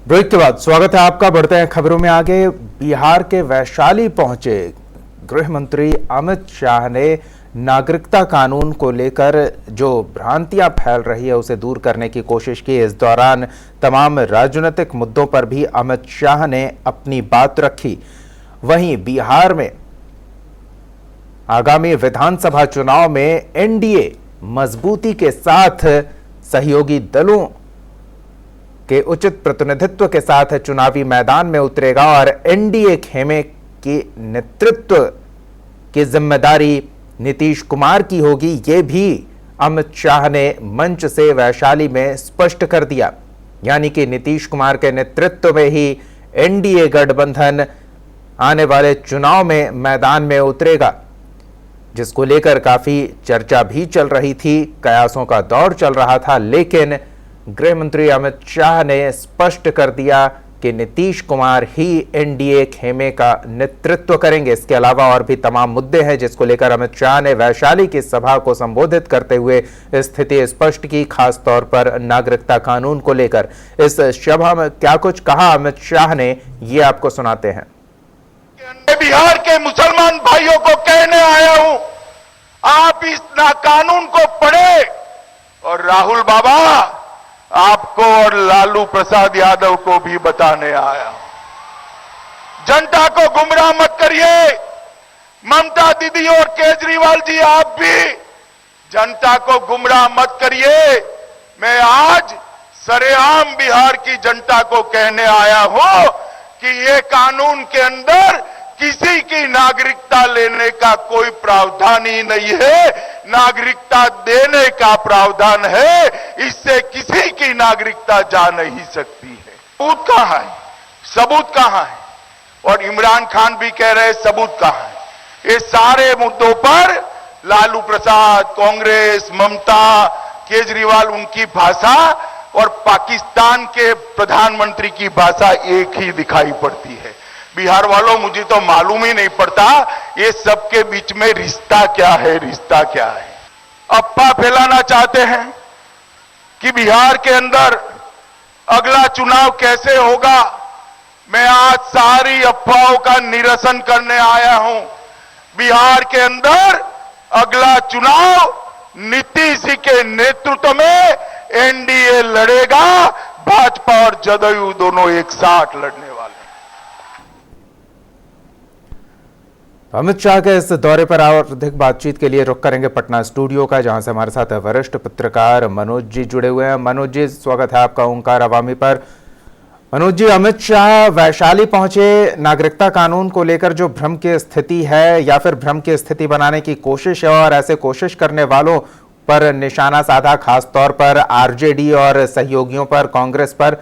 Break के बाद स्वागत है आपका। बढ़ते हैं खबरों में आगे। बिहार के वैशाली पहुंचे गृह मंत्री अमित शाह ने नागरिकता कानून को लेकर जो भ्रांतियां फैल रही है उसे दूर करने की कोशिश की। इस दौरान तमाम राजनीतिक मुद्दों पर भी अमित शाह ने अपनी बात रखी। वहीं बिहार में आगामी विधानसभा चुनाव में एनडीए मजबूती के साथ सहयोगी दलों के उचित प्रतिनिधित्व के साथ चुनावी मैदान में उतरेगा और एनडीए खेमे के नेतृत्व की जिम्मेदारी नीतीश कुमार की होगी। ये भी अमित शाह ने मंच से वैशाली में स्पष्ट कर दिया। यानी कि नीतीश कुमार के नेतृत्व में ही एनडीए गठबंधन आने वाले चुनाव में मैदान में उतरेगा, जिसको लेकर काफी चर्चा भी चल रही थी, कयासों का दौर चल रहा था। लेकिन गृह मंत्री अमित शाह ने स्पष्ट कर दिया कि नीतीश कुमार ही एनडीए खेमे का नेतृत्व करेंगे। इसके अलावा और भी तमाम मुद्दे हैं जिसको लेकर अमित शाह ने वैशाली की सभा को संबोधित करते हुए स्थिति स्पष्ट की, खास तौर पर नागरिकता कानून को लेकर। इस सभा में क्या कुछ कहा अमित शाह ने, ये आपको सुनाते हैं। बिहार के मुसलमान भाइयों को कहने आया हूं, आप इस कानून को पढ़े और राहुल बाबा आपको और लालू प्रसाद यादव को भी बताने आया। जनता को गुमराह मत करिए। ममता दीदी और केजरीवाल जी, आप भी जनता को गुमराह मत करिए। मैं आज सरेआम बिहार की जनता को कहने आया हूं कि ये कानून के अंदर किसी की नागरिकता लेने का कोई प्रावधान ही नहीं है, नागरिकता देने का प्रावधान है। इससे किसी की नागरिकता जा नहीं सकती है। सबूत कहां है? सबूत कहां है? और इमरान खान भी कह रहे सबूत कहां है? ये सारे मुद्दों पर लालू प्रसाद, कांग्रेस, ममता, केजरीवाल, उनकी भाषा और पाकिस्तान के प्रधानमंत्री की भाषा एक ही दिखाई पड़ती है। बिहार वालों, मुझे तो मालूम ही नहीं पड़ता ये सबके बीच में रिश्ता क्या है, रिश्ता क्या है। अफवाह फैलाना चाहते हैं कि बिहार के अंदर अगला चुनाव कैसे होगा। मैं आज सारी अफवाहों का निरसन करने आया हूं। बिहार के अंदर अगला चुनाव नीतीश जी के नेतृत्व में एनडीए लड़ेगा। भाजपा और जदयू दोनों एक साथ लड़ने वाले। अमित शाह के इस दौरे पर और अधिक बातचीत के लिए रुख करेंगे पटना स्टूडियो का, जहां से हमारे साथ वरिष्ठ पत्रकार मनोज जी जुड़े हुए हैं। मनोज जी, स्वागत है आपका ओंकार अवामी पर। मनोज जी, अमित शाह वैशाली पहुंचे, नागरिकता कानून को लेकर जो भ्रम की स्थिति है या फिर भ्रम की स्थिति बनाने की कोशिश है और ऐसे कोशिश करने वालों पर निशाना साधा, खास तौर पर आरजेडी और सहयोगियों पर, कांग्रेस पर।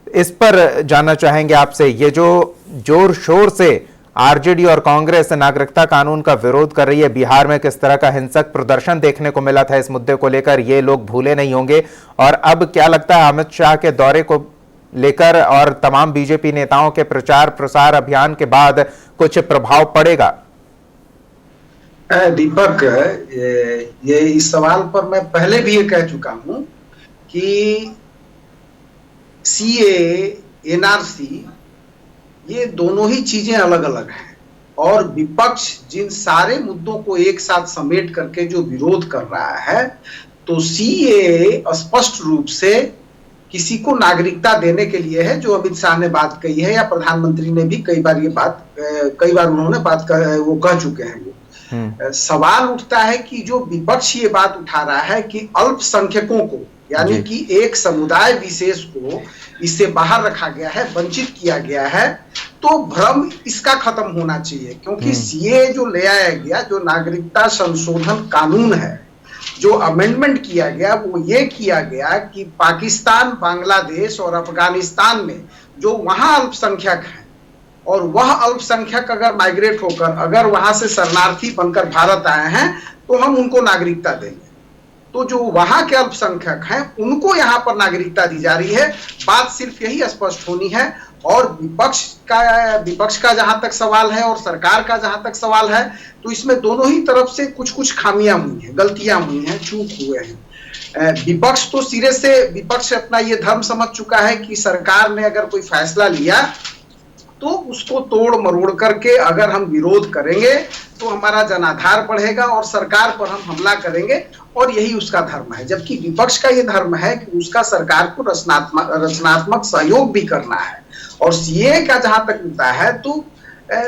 इस पर जानना चाहेंगे आपसे, ये जो जोर शोर से आरजेडी और कांग्रेस नागरिकता कानून का विरोध कर रही है, बिहार में किस तरह का हिंसक प्रदर्शन देखने को मिला था इस मुद्दे को लेकर, ये लोग भूले नहीं होंगे। और अब क्या लगता है अमित शाह के दौरे को लेकर और तमाम बीजेपी नेताओं के प्रचार प्रसार अभियान के बाद कुछ प्रभाव पड़ेगा? दीपक, ये इस सवाल पर मैं पहले भी ये कह चुका हूं कि सीए, एनआरसी, ये दोनों ही चीजें अलग अलग हैं। और विपक्ष जिन सारे मुद्दों को एक साथ समेट करके जो विरोध कर रहा है, तो सीए स्पष्ट रूप से किसी को नागरिकता देने के लिए है, जो अमित शाह ने बात कही है, या प्रधानमंत्री ने भी कई बार उन्होंने बात वो कह चुके हैं। वो सवाल उठता है कि जो विपक्ष ये बात उठा रहा है कि अल्पसंख्यकों को, यानी कि एक समुदाय विशेष को इससे बाहर रखा गया है, वंचित किया गया है, तो भ्रम इसका खत्म होना चाहिए। क्योंकि सीए जो ले आया गया, जो नागरिकता संशोधन कानून है, जो अमेंडमेंट किया गया, वो ये किया गया कि पाकिस्तान, बांग्लादेश और अफगानिस्तान में जो वहां अल्पसंख्यक हैं और वह अल्पसंख्यक अगर माइग्रेट होकर अगर वहां से शरणार्थी बनकर भारत आए हैं, तो हम उनको नागरिकता देंगे। तो जो वहां के अल्पसंख्यक हैं उनको यहां पर नागरिकता दी जा रही है। बात सिर्फ यही स्पष्ट होनी है। और विपक्ष का जहां तक सवाल है और सरकार का जहां तक सवाल है, तो इसमें दोनों ही तरफ से कुछ कुछ खामियां हुई हैं, गलतियां हुई हैं, चूक हुए हैं। विपक्ष तो सिरे से विपक्ष अपना ये धर्म समझ चुका है कि सरकार ने अगर कोई फैसला लिया तो उसको तोड़ मरोड़ करके अगर हम विरोध करेंगे तो हमारा जनाधार बढ़ेगा और सरकार पर हम हमला करेंगे, और यही उसका धर्म है। जबकि विपक्ष का ये धर्म है कि उसका सरकार को रचनात्मक सहयोग भी करना है। और सीए का जहां तक मुद्दा है तो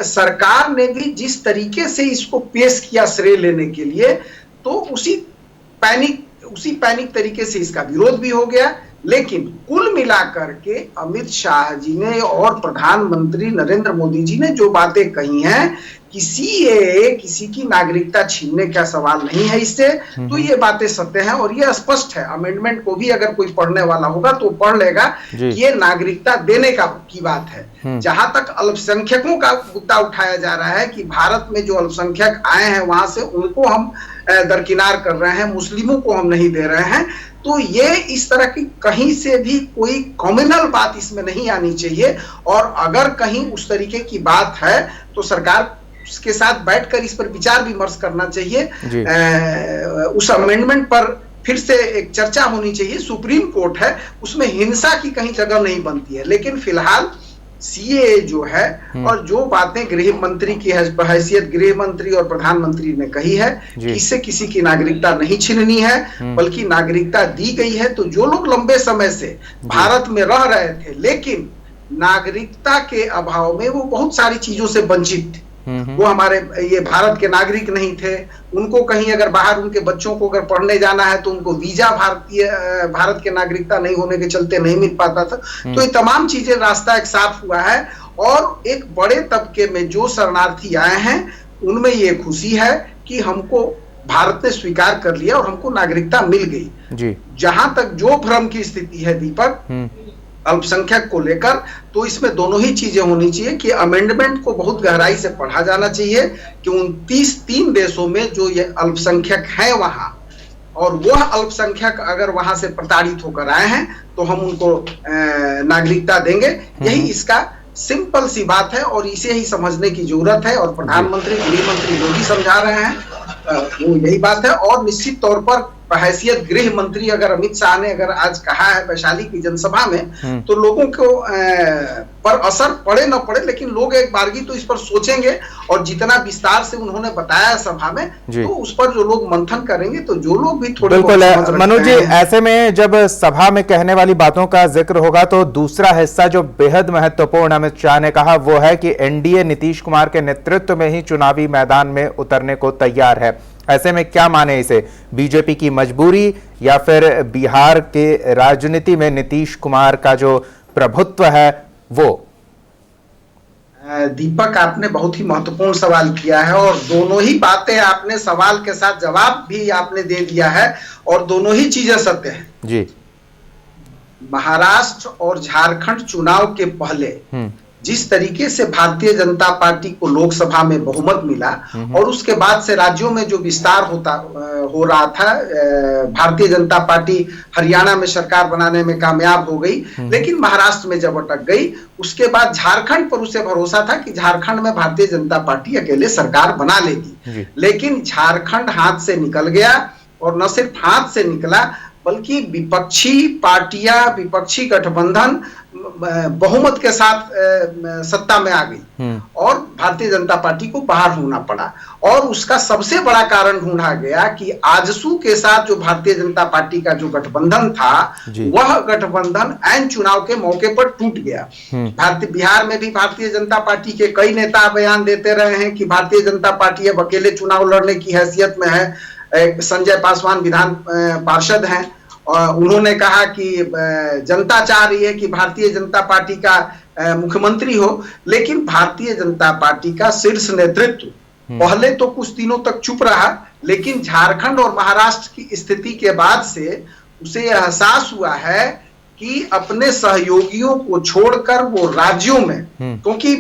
सरकार ने भी जिस तरीके से इसको पेश किया श्रेय लेने के लिए, तो उसी पैनिक तरीके से इसका विरोध भी हो गया। लेकिन कुल मिलाकर के अमित शाह जी ने और प्रधानमंत्री नरेंद्र मोदी जी ने जो बातें कही हैं कि सीएए किसी की नागरिकता छीनने का सवाल नहीं है इससे, तो ये बातें सत्य हैं और ये स्पष्ट है। अमेंडमेंट को भी अगर कोई पढ़ने वाला होगा तो पढ़ लेगा कि ये नागरिकता देने की बात है। जहां तक अल्पसंख्यकों का मुद्दा उठाया जा रहा है कि भारत में जो अल्पसंख्यक आए हैं वहां से उनको हम दरकिनार कर रहे हैं, मुस्लिमों को हम नहीं दे रहे हैं, तो ये इस तरह की कहीं से भी कोई कॉम्युनल बात इसमें नहीं आनी चाहिए। और अगर कहीं उस तरीके की बात है तो सरकार उसके साथ बैठकर इस पर विचार विमर्श करना चाहिए। उस अमेंडमेंट पर फिर से एक चर्चा होनी चाहिए। सुप्रीम कोर्ट है, उसमें हिंसा की कहीं जगह नहीं बनती है। लेकिन फिलहाल सीएए जो है और जो बातें गृह मंत्री की हैसियत गृह मंत्री और प्रधानमंत्री ने कही है कि इससे किसी की नागरिकता नहीं छीननी है, बल्कि नागरिकता दी गई है। तो जो लोग लंबे समय से भारत में रह रहे थे लेकिन नागरिकता के अभाव में वो बहुत सारी चीजों से वंचित थे, वो हमारे ये भारत के नागरिक नहीं थे, उनको कहीं अगर बाहर उनके बच्चों को अगर पढ़ने जाना है तो उनको वीजा भारत के नागरिकता नहीं होने के चलते नहीं मिल पाता था। तो ये तमाम चीजें रास्ता एक साफ हुआ है और एक बड़े तबके में जो शरणार्थी आए हैं उनमें ये खुशी है कि हमको भारत ने स्वीकार कर लिया और हमको नागरिकता मिल गई। जहां तक जो भ्रम की स्थिति है दीपक अल्पसंख्यक को लेकर, तो इसमें दोनों ही चीजें होनी चाहिए कि अमेंडमेंट को बहुत गहराई से पढ़ा जाना चाहिए कि 29 देशों में जो ये अल्पसंख्यक हैं वहां, और वह अल्पसंख्यक अगर वहां से प्रताड़ित होकर आए हैं तो हम उनको नागरिकता देंगे। यही इसका सिंपल सी बात है और इसे ही समझने की जरूरत है। और प्रधानमंत्री गृह मंत्री जो भी समझा रहे हैं वो यही बात है। और निश्चित तौर पर हैसियत गृह मंत्री अगर अमित शाह ने अगर आज कहा है वैशाली की जनसभा में, तो लोगों को पर असर पड़े न पड़े, लेकिन लोग एक बारगी तो इस पर सोचेंगे और जितना विस्तार से उन्होंने बताया सभा में तो उस पर जो लोग मंथन करेंगे, तो जो लोग भी थोड़े बिल्कुल मनोज जी, ऐसे में जब सभा में कहने वाली बातों का जिक्र होगा तो दूसरा हिस्सा जो बेहद महत्वपूर्ण अमित शाह ने कहा वो है कि एनडीए नीतीश कुमार के नेतृत्व में ही चुनावी मैदान में उतरने को तैयार है। ऐसे में क्या माने इसे, बीजेपी की मजबूरी या फिर बिहार के राजनीति में नीतीश कुमार का जो प्रभुत्व है वो? दीपक, आपने बहुत ही महत्वपूर्ण सवाल किया है और दोनों ही बातें आपने सवाल के साथ जवाब भी आपने दे दिया है और दोनों ही चीजें सत्य हैं जी। महाराष्ट्र और झारखंड चुनाव के पहले जिस तरीके से भारतीय जनता पार्टी को लोकसभा में बहुमत मिला और उसके बाद से राज्यों में जो विस्तार हो रहा था, भारतीय जनता पार्टी हरियाणा में सरकार बनाने में कामयाब हो गई, लेकिन महाराष्ट्र में जब अटक गई, उसके बाद झारखंड पर उसे भरोसा था कि झारखंड में भारतीय जनता पार्टी अकेले सरकार बना लेगी। लेकिन झारखंड हाथ से निकल गया और न सिर्फ हाथ से निकला बल्कि विपक्षी पार्टियां, विपक्षी गठबंधन बहुमत के साथ सत्ता में आ गई और भारतीय जनता पार्टी को बाहर होना पड़ा। और उसका सबसे बड़ा कारण ढूंढा गया कि आजसू के साथ जो भारतीय जनता पार्टी का जो गठबंधन था वह गठबंधन ऐन चुनाव के मौके पर टूट गया। बिहार में भी भारतीय जनता पार्टी के कई नेता बयान देते रहे हैं कि भारतीय जनता पार्टी अब अकेले चुनाव लड़ने की हैसियत में है। संजय पासवान विधान पार्षद हैं और उन्होंने कहा कि जनता चाह रही है कि भारतीय जनता पार्टी का मुख्यमंत्री हो, लेकिन भारतीय जनता पार्टी का शीर्ष नेतृत्व पहले तो कुछ दिनों तक चुप रहा, लेकिन झारखंड और महाराष्ट्र की स्थिति के बाद से उसे एहसास हुआ है कि अपने सहयोगियों को छोड़कर वो राज्यों में, क्योंकि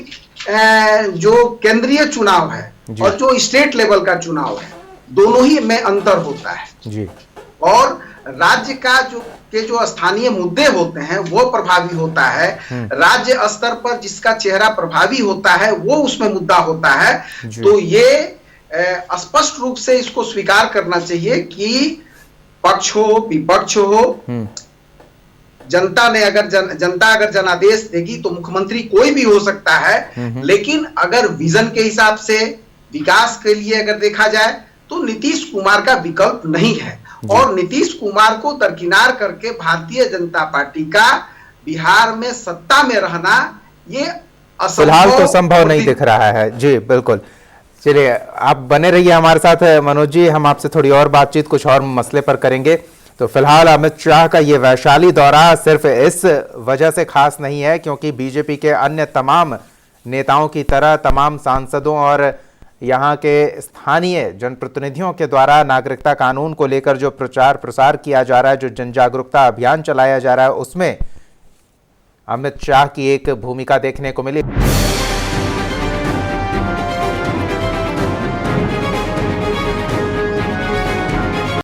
जो केंद्रीय चुनाव है और जो स्टेट लेवल का चुनाव है दोनों ही में अंतर होता है जी। और राज्य का जो स्थानीय मुद्दे होते हैं वो प्रभावी होता है, राज्य स्तर पर जिसका चेहरा प्रभावी होता है वो उसमें मुद्दा होता है। तो ये स्पष्ट रूप से इसको स्वीकार करना चाहिए कि पक्ष हो विपक्ष हो, जनता अगर जनादेश देगी तो मुख्यमंत्री कोई भी हो सकता है। लेकिन अगर विजन के हिसाब से विकास के लिए अगर देखा जाए तो नीतीश कुमार का विकल्प नहीं है। और नीतीश कुमार को दरकिनार करके भारतीय जनता पार्टी का बिहार में सत्ता में रहना ये फिलहाल तो संभव नहीं दिख रहा है। जी बिल्कुल, चलिए आप बने रहिए हमारे साथ मनोज जी, हम आपसे थोड़ी और बातचीत कुछ और मसले पर करेंगे। तो फिलहाल अमित शाह का ये वैशाली दौरा सिर्फ इस वजह से खास नहीं है क्योंकि बीजेपी के अन्य तमाम नेताओं की तरह तमाम सांसदों और यहाँ के स्थानीय जनप्रतिनिधियों के द्वारा नागरिकता कानून को लेकर जो प्रचार प्रसार किया जा रहा है, जो जन जागरूकता अभियान चलाया जा रहा है, उसमें अमित शाह की एक भूमिका देखने को मिली।